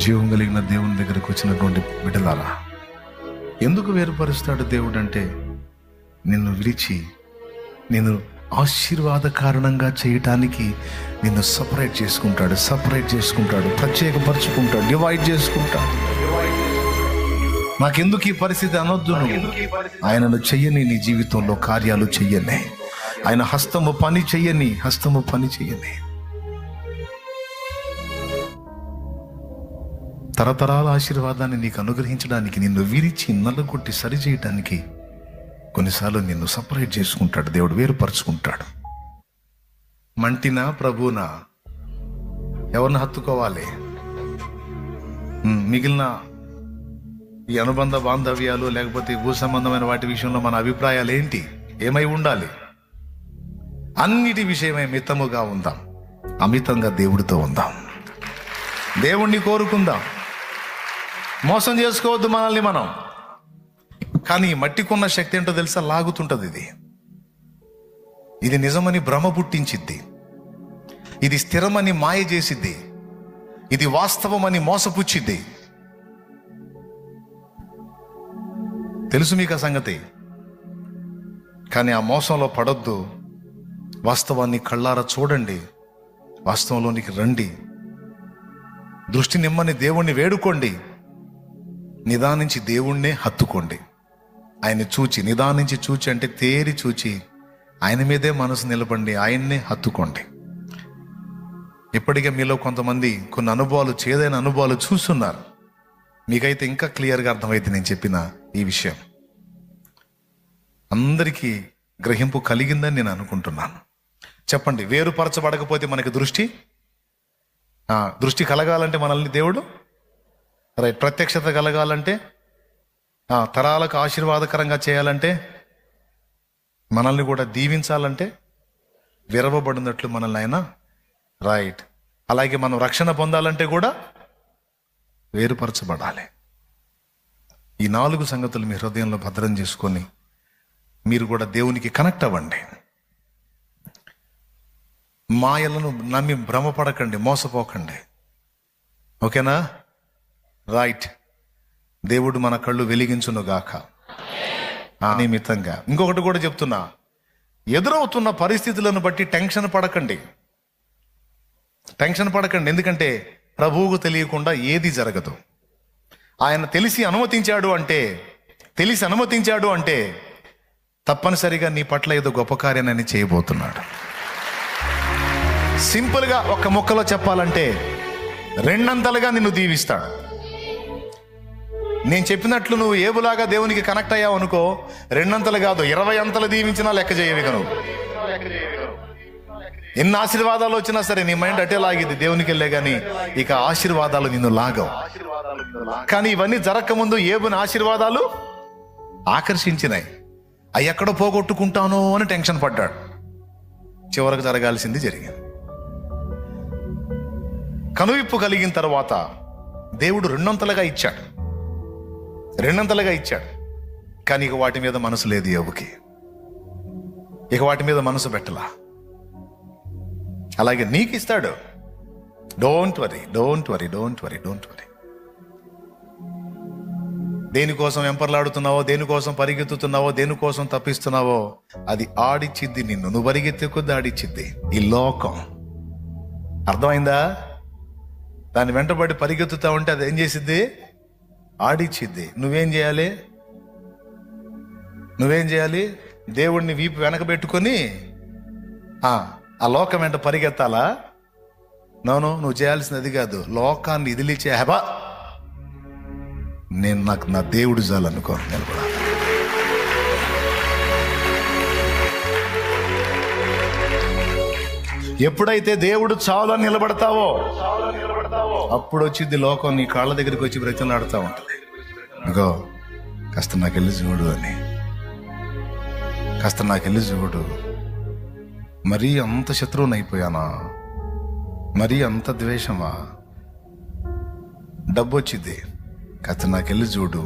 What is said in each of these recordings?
జీవం కలిగిన దేవుని దగ్గరకు వచ్చినటువంటి బిడ్డలారా, ఎందుకు వేరుపరుస్తాడు దేవుడు అంటే, నిన్ను విడిచి నిన్ను ఆశీర్వాద కారణంగా చేయటానికి నిన్ను సపరేట్ చేసుకుంటాడు, ప్రత్యేకపరుచుకుంటాడు, డివైడ్ చేసుకుంటాడు. నాకెందుకు ఈ పరిస్థితి అనొద్దు. ఆయనను చెయ్యని నీ జీవితంలో కార్యాలు చెయ్యని, ఆయన హస్తము పని చెయ్యని. తరతరాల ఆశీర్వాదాన్ని నీకు అనుగ్రహించడానికి, నిన్ను విరిచి నల్లగొట్టి సరిచేయటానికి కొన్నిసార్లు నిన్ను సపరేట్ చేసుకుంటాడు దేవుడు, వేరుపరుచుకుంటాడు. మంటినా ప్రభునా ఎవరిని హత్తుకోవాలి? మిగిలిన ఈ అనుబంధ బాంధవ్యాలు లేకపోతే భూ సంబంధమైన వాటి విషయంలో మన అభిప్రాయాలు ఏంటి, ఏమై ఉండాలి? అన్నిటి విషయమై మితముగా ఉందాం, అమితంగా దేవుడితో ఉందాం, దేవుణ్ణి కోరుకుందాం. మోసం చేసుకోవద్దు మనల్ని మనం. కానీ మట్టికున్న శక్తి ఏంటో తెలుసా? లాగుతుంటది. ఇది నిజమని భ్రమ పుట్టించిద్ది, ఇది స్థిరమని మాయ చేసిద్ది, ఇది వాస్తవమని మోసపుచ్చిద్ది. తెలుసు మీకు ఆ సంగతి. కానీ ఆ మోసంలో పడొద్దు. వాస్తవాన్ని కళ్ళారా చూడండి, వాస్తవంలోనికి రండి, దృష్టి నిమ్మని దేవుణ్ణి వేడుకోండి, నిదానించి దేవుణ్ణే హత్తుకోండి. ఆయన చూచి, నిదానించి చూచి అంటే తేరి చూచి ఆయన మీదే మనసు నిలబండి, ఆయన్నే హత్తుకోండి. ఇప్పటికే మీలో కొంతమంది కొన్ని అనుభవాలు, చేదైన అనుభవాలు చూస్తున్నారు. మీకైతే ఇంకా క్లియర్గా అర్థమైంది నేను చెప్పిన ఈ విషయం. అందరికీ గ్రహింపు కలిగిందని నేను అనుకుంటున్నాను. చెప్పండి, వేరుపరచబడకపోతే మనకి దృష్టి కలగాలంటే మనల్ని దేవుడు ప్రత్యక్షత కలగాలంటే, తరాలకు ఆశీర్వాదకరంగా చేయాలంటే, మనల్ని కూడా దీవించాలంటే విరవబడినట్లు మనల్ని ఆయన అలాగే మనం రక్షణ పొందాలంటే కూడా వేరుపరచబడాలి. ఈ 4 సంగతులు మీ హృదయంలో భద్రం చేసుకొని మీరు కూడా దేవునికి కనెక్ట్ అవ్వండి. మాయలను నమ్మి భ్రమపడకండి, మోసపోకండి. ఓకేనా? దేవుడు మన కళ్ళు వెలిగించును గాక. నిమిత్తంగా ఇంకొకటి కూడా చెప్తున్నా, ఎదురవుతున్న పరిస్థితులను బట్టి టెన్షన్ పడకండి. ఎందుకంటే ప్రభువుకు తెలియకుండా ఏది జరగదు. ఆయన తెలిసి అనుమతించాడు అంటే తప్పనిసరిగా నీ పట్ల ఏదో గొప్ప కార్యాన్ని చేయబోతున్నాడు. సింపుల్గా ఒక ముక్కలో చెప్పాలంటే 2 నిన్ను దీవిస్తాడు. నేను చెప్పినట్లు నువ్వు ఏబులాగా దేవునికి కనెక్ట్ అయ్యావు అనుకో, 2 కాదు 20 దీవించినా లెక్క చేయవిగా. నువ్వు ఎన్ని ఆశీర్వాదాలు వచ్చినా సరే నీ మైండ్ అటే లాగిద్ది దేవునికి వెళ్ళే, కానీ ఇక ఆశీర్వాదాలు నిన్ను లాగవు. కానీ ఇవన్నీ జరగకముందు ఏబుని ఆశీర్వాదాలు ఆకర్షించినాయి. అవి ఎక్కడ పోగొట్టుకుంటానో అని టెన్షన్ పడ్డాడు. చివరకు జరగాల్సింది జరిగింది. కనువిప్పు కలిగిన తర్వాత దేవుడు 2 ఇచ్చాడు. కానీ ఇక వాటి మీద మనసు లేదు యోబుకి. ఇక వాటి మీద మనసు పెట్టలా. అలాగే నీకు ఇస్తాడు. Don't worry. దేనికోసం వెంపర్లాడుతున్నావో, దేనికోసం పరిగెత్తుతున్నావో, దేనికోసం తప్పిస్తున్నావో అది ఆడిచ్చిద్ది నిన్ను. నువ్వు పరిగెత్తే కొద్ది ఆడిచ్చిద్ది ఈ లోకం. అర్థమైందా? దాన్ని వెంటబడి పరిగెత్తుతా ఉంటే అది ఏం చేసిద్ది? ఆడిచ్చిద్ది. నువ్వేం చేయాలి? దేవుడిని వీపు వెనక పెట్టుకొని ఆ లోకం వెంట పరిగెత్తాలా? నువ్వు చేయాల్సింది అది కాదు. లోకాన్ని ఇదిలిచే నాకు నా దేవుడు చాలనుకో. నిలబడాలి. ఎప్పుడైతే దేవుడు చాలు అని నిలబడతావో అప్పుడు వచ్చింది లోకం నీ కాళ్ళ దగ్గరికి వచ్చి బ్రతిలాడుతూ ఉంటుంది. ఇగో కాస్త నాకెళ్ళి చూడు, మరీ అంత శత్రువుని అయిపోయానా? మరీ అంత ద్వేషమా? డబ్బు వచ్చింది, కాస్త నాకెళ్ళి చూడు.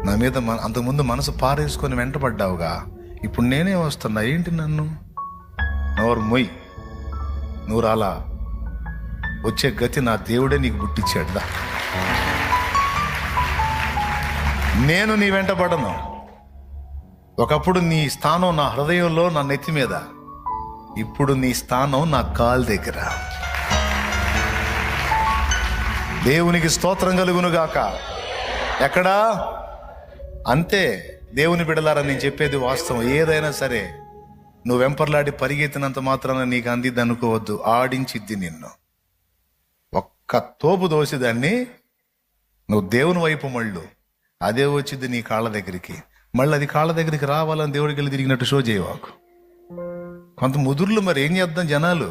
నా మీద అంతకుముందు మనసు పారేసుకొని వెంటపడ్డావుగా, ఇప్పుడు నేనే వస్తున్నా, ఏంటి నన్ను? నోరు మొయ్. నువ్వు రాలా. వచ్చే గతి నా దేవుడే నీకు పుట్టించాడుదా. నేను నీ వెంట పడను. ఒకప్పుడు నీ స్థానం నా హృదయంలో, నా నెత్తి మీద. ఇప్పుడు నీ స్థానం నా కాలు దగ్గర. దేవునికి స్తోత్రం కలుగునుగాక. ఎక్కడా? అంతే. దేవుని బిడలారా, నేను చెప్పేది వాస్తవం. ఏదైనా సరే నువ్వు వెంపర్లాడి పరిగెత్తినంత మాత్రాన నీకు అందిద్ది అనుకోవద్దు. ఆడించిద్ది నిన్ను. ఒక్క తోపు దోసిదాన్ని నువ్వు దేవుని వైపు మళ్ళు, అదే వచ్చింది నీ కాళ్ళ దగ్గరికి. మళ్ళీ అది కాళ్ళ దగ్గరికి రావాలని దేవుడికి వెళ్ళి తిరిగినట్టు షో చేయవాకు. కొంత ముదుర్లు మరి ఏం చేద్దాం, జనాలు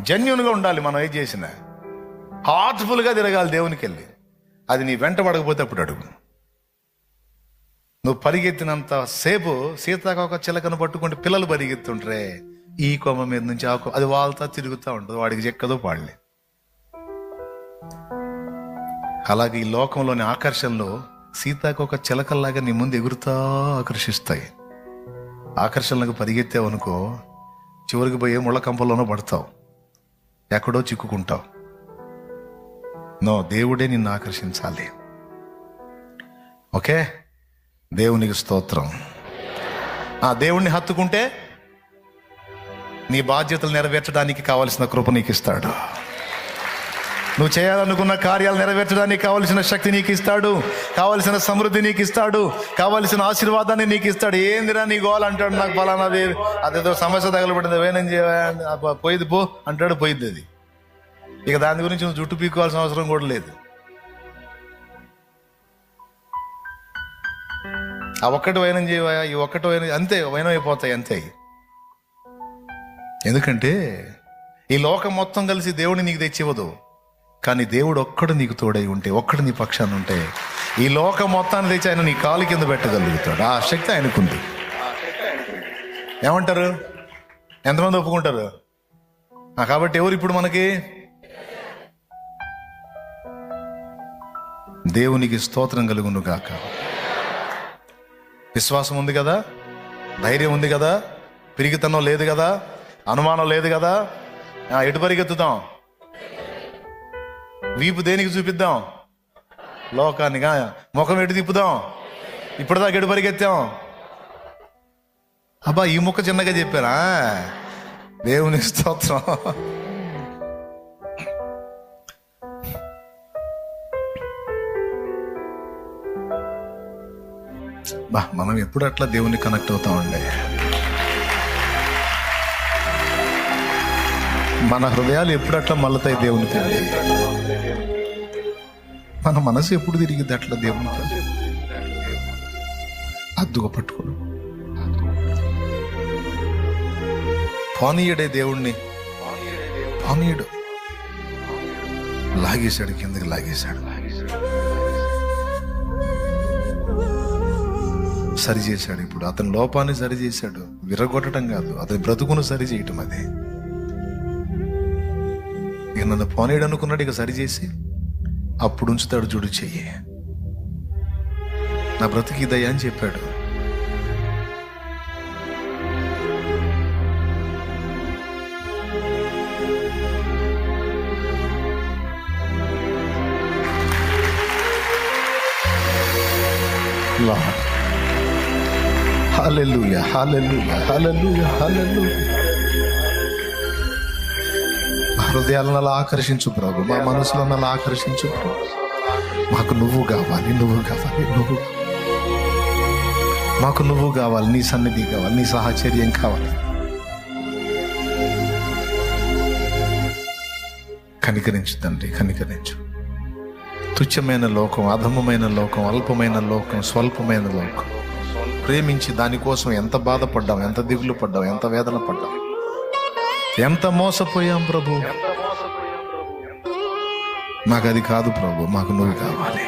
జెన్యూన్గా ఉండాలి. మనం ఏం చేసినా హార్ట్ఫుల్గా తిరగాలి దేవునికి వెళ్ళి. అది నీ వెంట పడకపోతే అప్పుడు అడుగు. నువ్వు పరిగెత్తినంత సేపు సీతాకోక చిలకను పట్టుకుంటే పిల్లలు పరిగెత్తుంటారే, ఈ కొమ్మ మీద నుంచి ఆ అది వాళ్ళతో తిరుగుతూ ఉంటుంది, వాడికి చెక్కదో పాడలే. అలాగే ఈ లోకంలోని ఆకర్షణలో సీతాకోక చిలకల్లాగా నీ ముందు ఎగురుతా ఆకర్షిస్తాయి. ఆకర్షణలకు పరిగెత్తావు అనుకో, చివరికి పోయే ముళ్ళ కంపల్లోనో పడతావు, ఎక్కడో చిక్కుకుంటావు. నో, దేవుడే నిన్ను ఆకర్షించాలి. ఓకే, దేవునికి స్తోత్రం. ఆ దేవుణ్ణి హత్తుకుంటే నీ బాధ్యతలు నెరవేర్చడానికి కావలసిన కృప నీకు ఇస్తాడు. నువ్వు చేయాలనుకున్న కార్యాలు నెరవేర్చడానికి కావలసిన శక్తి నీకు ఇస్తాడు, కావలసిన సమృద్ధి నీకు ఇస్తాడు, కావలసిన ఆశీర్వాదాన్ని నీకు ఇస్తాడు. ఏందిరా నీ గోల్ అంటాడు, నాకు ఫలానాది అదేదో సమస్య తగలబడింది, వేనం పోయిద్ది పో అంటాడు, పోయిద్ది అది. ఇక దాని గురించి నువ్వు జుట్టు పీక్కోవాల్సిన అవసరం కూడా లేదు. ఆ ఒక్కటి వైనం చేయవా, ఈ ఒక్కటి వైనం, అంతే వైనం అయిపోతాయి అంతే. ఎందుకంటే ఈ లోకం మొత్తం కలిసి దేవుడిని నీకు తెచ్చివ్వదు. కానీ దేవుడు ఒక్కడు నీకు తోడై ఉంటే, ఒక్కడు నీ పక్షాన్ని ఉంటే, ఈ లోకం మొత్తాన్ని తెచ్చి ఆయన నీ కాలు కింద పెట్టగలుగుతాడు. ఆ శక్తి ఆయనకుంది. ఏమంటారు? ఎంతమంది ఒప్పుకుంటారు? కాబట్టి ఎవరు ఇప్పుడు మనకి? దేవునికి స్తోత్రం కలుగును గాక. విశ్వాసం ఉంది కదా, ధైర్యం ఉంది కదా, పిరిగితనం లేదు కదా, అనుమానం లేదు కదా. ఎటు పరిగెత్తుతాం? వీపు దేనికి చూపిద్దాం? లోకానిగా. ముఖం ఎటు తిప్పుదాం? ఇప్పటిదాకా ఎటు పరిగెత్తాం? అబ్బా, ఈ ముక్క చిన్నగా చెప్పారా? దేవునికి స్తోత్రం. మనం ఎప్పుడు అట్లా దేవుని కనెక్ట్ అవుతామండి. మన హృదయాలు ఎప్పుడు అట్లా మళ్ళతాయి దేవునికి. మన మనసు ఎప్పుడు తిరిగిద్ది అట్లా దేవునికి. అద్దుగా పట్టుకోడు. పానీయుడే దేవుణ్ణి, పానీయుడు లాగేశాడు, కిందకి లాగేశాడు, సరిచేశాడు. ఇప్పుడు అతని లోపాన్ని సరిచేశాడు. విరగొట్టడం కాదు, అతని బ్రతుకును సరి చేయటం. అదే ఇక నన్ను పోనీడు అనుకున్నాడు, ఇక సరిచేసి అప్పుడు ఉంచుతాడు. చూడు చెయ్యి, నా బ్రతుకి ఇదయ్యా అని చెప్పాడు. హల్లెలూయా, హల్లెలూయా, హల్లెలూయా, హల్లెలూయా. హృదయాలను అలా ఆకర్షించు ప్రభు, మా మనసులను అలా ఆకర్షించు ప్రభు. మాకు నువ్వు కావాలి, నువ్వు కావాలి, నువ్వు మాకు నువ్వు కావాలి, నీ సన్నిధి కావాలి, నీ సాహచర్యం కావాలి. కనికరించు తండ్రి, కనికరించు. తుచ్చమైన లోకం, అధమమైన లోకం, అల్పమైన లోకం, స్వల్పమైన లోకం ప్రేమించి దానికోసం ఎంత బాధపడ్డాం, ఎంత దిగులు పడ్డాం, ఎంత వేదన పడ్డాం, ఎంత మోసపోయాం ప్రభు. మాకు అది కాదు ప్రభు, మాకు నువ్వు కావాలి,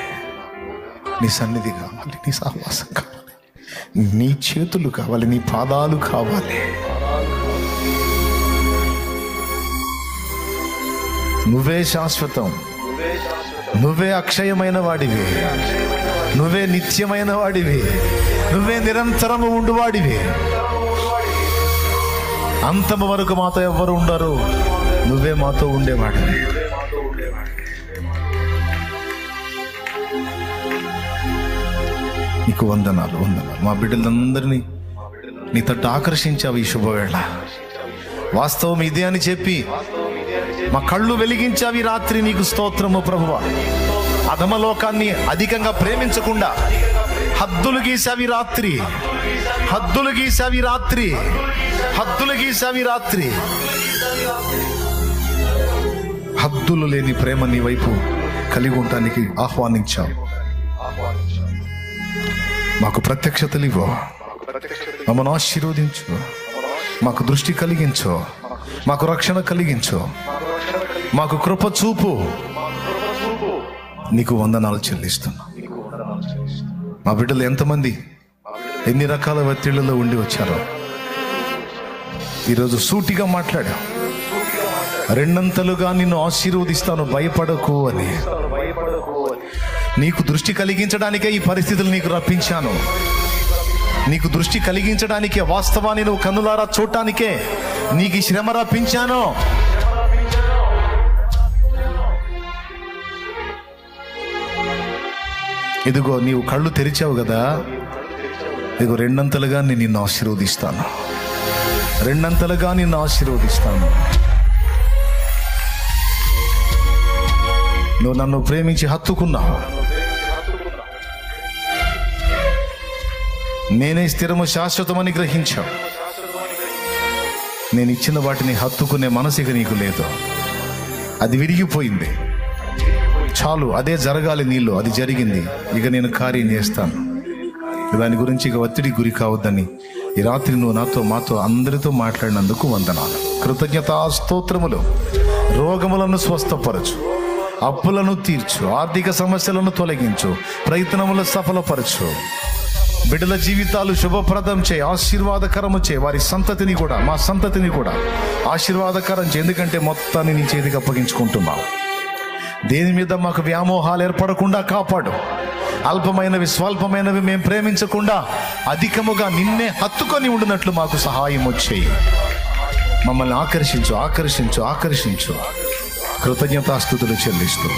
నీ సన్నిధి కావాలి, నీ సహవాసం కావాలి, నీ చేతులు కావాలి, నీ పాదాలు కావాలి. నువ్వే శాశ్వతం, నువ్వే అక్షయమైన వాడివి, నువ్వే నిత్యమైన వాడివి, నువ్వే నిరంతరము ఉండువాడివి. అంతము వరకు మాతో ఎవ్వరు ఉండరు, నువ్వే మాతో ఉండేవాడివి. నీకు వందనాలు, వందనాలు. మా బిడ్డలందరినీ నీ తట్టు ఆకర్షించావు ఈ శుభవేళ. వాస్తవం ఇదే అని చెప్పి మా కళ్ళు వెలిగించావి రాత్రి. నీకు స్తోత్రము ప్రభువా. అధమలోకాన్ని అధికంగా ప్రేమించకుండా హద్దులు గీసావి రాత్రి, హద్దులు గీసావి రాత్రి, హద్దులు గీసావి రాత్రి. హద్దులు లేని ప్రేమ నీ వైపు కలిగి ఉండటానికి ఆహ్వానించావు. మాకు ప్రత్యక్షతలు ఇవ్వు, మమ్మల్ని ఆశీర్వదించు, మాకు దృష్టి కలిగించు, మాకు రక్షణ కలిగించు, మాకు కృప చూపు. నీకు వందనాలు చెల్లిస్తున్నా. మా బిడ్డలు ఎంతమంది ఎన్ని రకాల ఒత్తిళ్లలో ఉండి వచ్చారో ఈరోజు సూటిగా మాట్లాడా. రెండంతలుగా నిన్ను ఆశీర్వదిస్తాను, భయపడకు అని. నీకు దృష్టి కలిగించడానికే ఈ పరిస్థితులు నీకు రప్పించాను. నీకు దృష్టి కలిగించడానికే, వాస్తవాన్ని నువ్వు కన్నులారా చూడటానికే నీకు ఈ శ్రమ రప్పించాను. ఇదిగో నీవు కళ్ళు తెరిచావు కదా, ఇదిగో రెండంతలుగా నేను నిన్ను ఆశీర్వదిస్తాను, రెండంతలుగా నిన్ను ఆశీర్వదిస్తాను. నువ్వు నన్ను ప్రేమించి హత్తుకున్నావు. నేనే స్థిరము శాశ్వతమని గ్రహించావు. నేను ఇచ్చిన వాటిని హత్తుకునే మనసిక నీకు లేదు. అది విరిగిపోయింది. చాలు, అదే జరగాలి నీళ్ళు. అది జరిగింది. ఇక నేను కార్యం చేస్తాను. దాని గురించి ఇక ఒత్తిడి గురి కావద్దని ఈ రాత్రి నువ్వు నాతో, మాతో అందరితో మాట్లాడినందుకు వందనాలు. కృతజ్ఞతా స్తోత్రములు. రోగములను స్వస్థపరచు, అప్పులను తీర్చు, ఆర్థిక సమస్యలను తొలగించు, ప్రయత్నములు సఫలపరచు. బిడ్డల జీవితాలు శుభప్రదం చేయి, ఆశీర్వాదకరము చేయి. వారి సంతతిని కూడా, మా సంతతిని కూడా ఆశీర్వాదకరం చేయి. ఎందుకంటే మొత్తాన్ని నీ చేతికి అప్పగించుకుంటున్నావు. దేని మీద మాకు వ్యామోహాలు ఏర్పడకుండా కాపాడు. అల్పమైనవి స్వల్పమైనవి మేము ప్రేమించకుండా అధికముగా నిన్నే హత్తుకొని ఉండినట్లు మాకు సహాయం వచ్చేయి. మమ్మల్ని ఆకర్షించు, ఆకర్షించు, ఆకర్షించు. కృతజ్ఞతాస్తుతులు చెల్లిస్తూ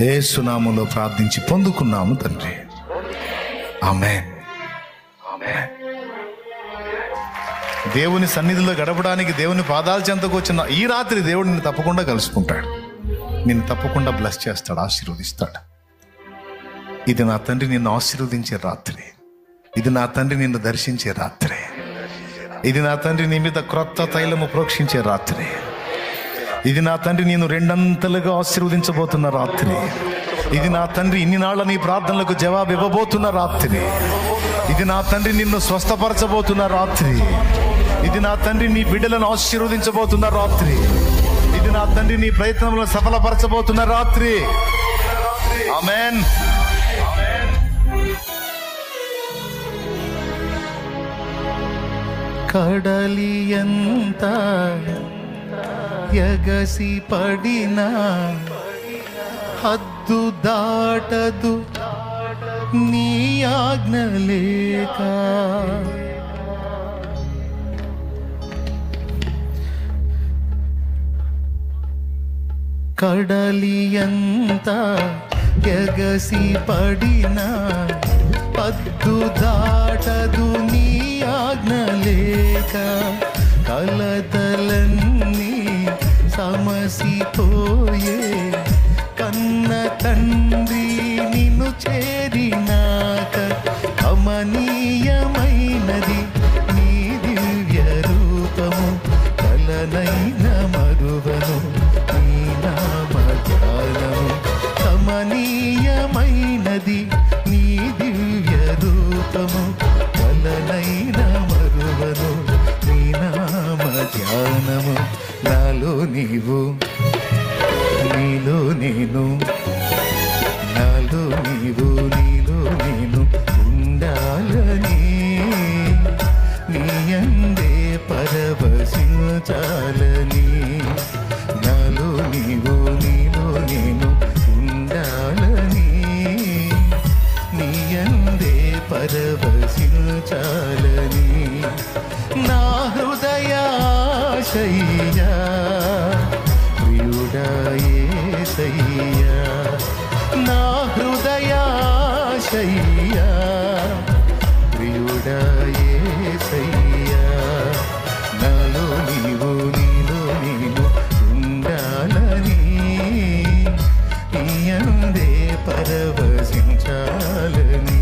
యేసు నామములో ప్రార్థించి పొందుకున్నాము తండ్రి. ఆమేన్. దేవుని సన్నిధిలో గడపడానికి, దేవుని పాదాల చెంతకు వచ్చిన ఈ రాత్రి దేవుడు నిన్ను తప్పకుండా కలుసుకుంటాడు. నిన్ను తప్పకుండా బ్లెస్ చేస్తాడు, ఆశీర్వదిస్తాడు. ఇది నా తండ్రి నిన్ను ఆశీర్వదించే రాత్రి. ఇది నా తండ్రి నిన్ను దర్శించే రాత్రి. ఇది నా తండ్రి నీ మీద క్రొత్త తైలము ప్రోక్షించే రాత్రి. ఇది నా తండ్రి నేను రెండంతలుగా ఆశీర్వదించబోతున్న రాత్రి. ఇది నా తండ్రి ఇన్ని నాళ్ళ నీ ప్రార్థనలకు జవాబు ఇవ్వబోతున్న రాత్రి. ఇది నా తండ్రి నిన్ను స్వస్థపరచబోతున్న రాత్రి. ఇది నా తండ్రి నీ బిడ్డలను ఆశీర్వదించబోతున్న రాత్రి. ఇది నా తండ్రి నీ ప్రయత్నంలో సఫలపరచబోతున్న రాత్రి. ఆమేన్. కడలి ఎంత ఎగసి పడినా హద్దు దాటదు నీ ఆజ్ఞ లేక. కడలి ఎంత ఎగసి పడినా హద్దు దాటదు నీ ఆజ్ఞ లేక. కలతలన్నీ సమసిపోయే కన్న తండ్రి నిన్ను చేరినాక. కమనీయమైనది నీ దివ్య రూపము, కలనైన మరువను నీ నామ ధ్యానము. కమనీయమైనది నీ దివ్య రూపము, కలనైన మరువను నీ నామ ధ్యానము. నాలో నీవు, నీలో నేను, నాలో నీవు, నీలో నేను ఉండాలని నీ యందే పరవశించాలని. నాలో నీవు, నీలో నేను ఉండాలని నీ యందే పరవశించాలని. నా హృదయాశయ్యా ప్రియుడా యేసయ్యా. నా హృదయాశ యేసయ్యా, ప్రియుడా యేసయ్యా, నాలో నీవు నీలో నేను ఉండాలని, నీ యందే పరవశించాలని.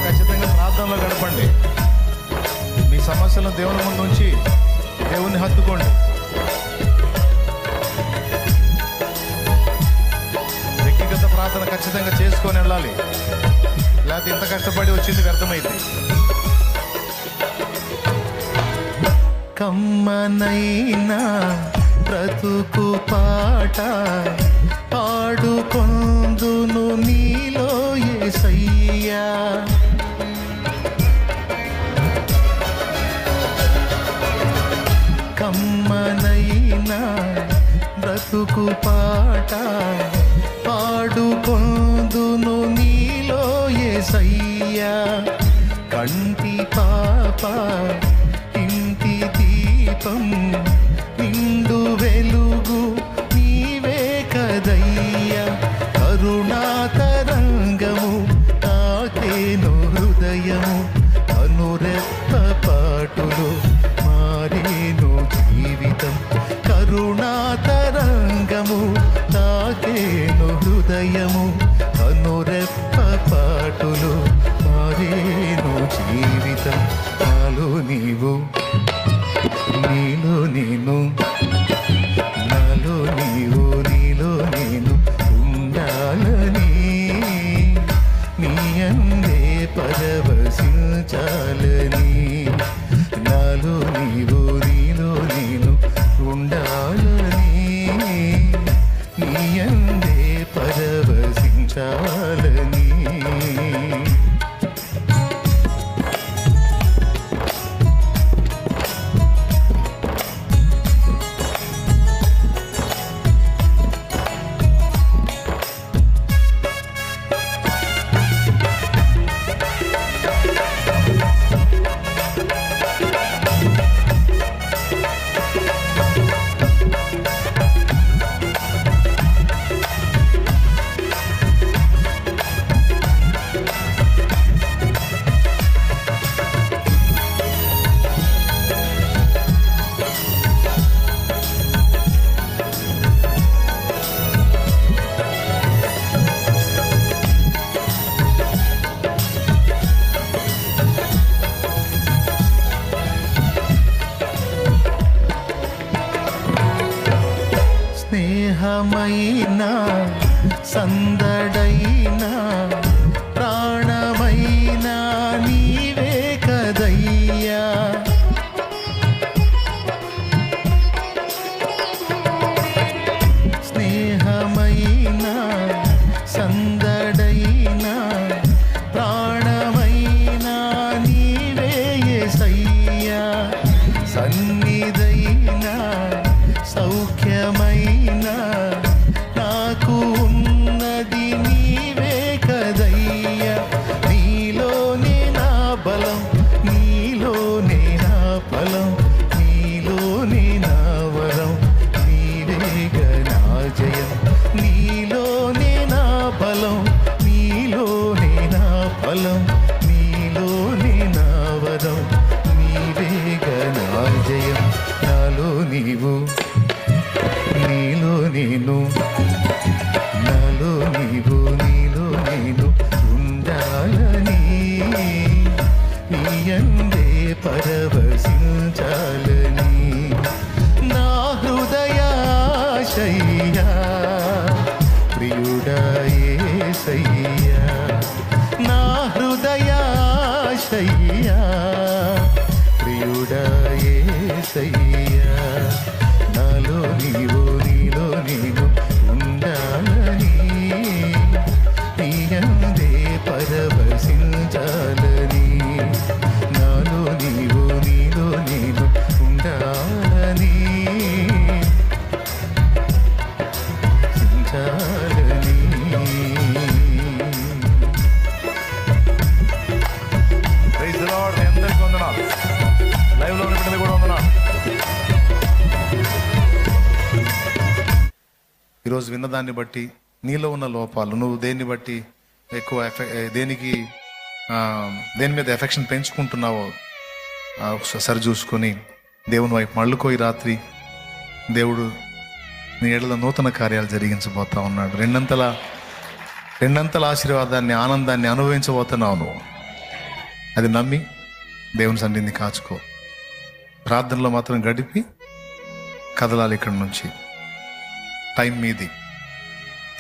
ఖచ్చితంగా ప్రార్థనలో గడపండి. మీ సమస్యలను దేవుని ముందు ఉంచి దేవుని హత్తుకోండి. వ్యక్తిగత ప్రార్థన ఖచ్చితంగా చేసుకొని వెళ్ళాలి, లేకపోతే ఇంత కష్టపడి వచ్చింది వ్యర్థమైంది. కమ్మనైనా బ్రతుకు పాట పాడుకొందును నీలో యేసయ్యా, కమ్మనైనా బ్రతుకు పాట పాడుకొందును నీలో యేసయ్యా, కంటి పాప ఇంటి దీపం నిండు వెలుగు నీవే కదయ్యా, కరుణాతరంగము తాకేను హృదయము, అనురెప్ప పాటులో మారేను జీవితం, కరుణాతరంగము తాకేను హృదయము, అనురెప్ప పాటులో మారేను జీవితం, నాలో నీవు నీలో నేను, నాలో నీవు నీలో నేను ఉండాలని, నీ యందే పరవశించాలని, నాలో నీవు నీలో నేను ఉండాలని, నీ యందే పరవశించాలని. స్నేహమైనా సందడైనా ప్రాణమైనా నీవే కదయ్యా, స్నేహమైనా సందడైనా ప్రాణమైనా నీవే యేసయ్యా, సన్నిధైనా సౌఖ్యమైనా నాకు ఉన్నది నీవే కదయ్యా, నీలోనే నా బలం, నీలోనే నా ఫలం, నీలోనే నా వరం, నీవేగా నా జయం, నీలోనే నా బలం, నీలోనే నా ఫలం, నీలోనే నా వరం, నీవేగా నా జయం, నాలో నీవు నీలో నేను, నాలో నీవు నీలో నేను ఉండాలని, నీ యందే పరవశించాలని, నా హృదయాశయ్యా యేసయ్యా, నాలో నీవు నీలో నేను ఉండాలని, నీ యందే పరవశించాలని, నాలో నీవు నీలో నేను ఉండాలని, చించాలని. Praise the lord. అందరికీ వందనాలు. లైవ్ లో ఉన్న బిడ్డలు కూడా వందనాలు. ఈరోజు విన్నదాన్ని బట్టి నీలో ఉన్న లోపాలు, నువ్వు దేన్ని బట్టి ఎక్కువ దేని మీద ఎఫెక్షన్ పెంచుకుంటున్నావో సరి చూసుకొని దేవుని వైపు మళ్ళుకోయి రాత్రి దేవుడు నీ ఏళ్ళ నూతన కార్యాలు జరిగించబోతా ఉన్నాడు. రెండంతల ఆశీర్వాదాన్ని, ఆనందాన్ని అనుభవించబోతున్నావు నువ్వు. అది నమ్మి దేవుని సన్నిధిని కాచుకో. ప్రార్థనలో మాత్రం గడిపి కదలాలి. ఇక్కడి నుంచి టైం మీది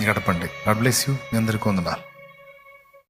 గడపండి. God bless you. మీ అందరికీ వందనాలు.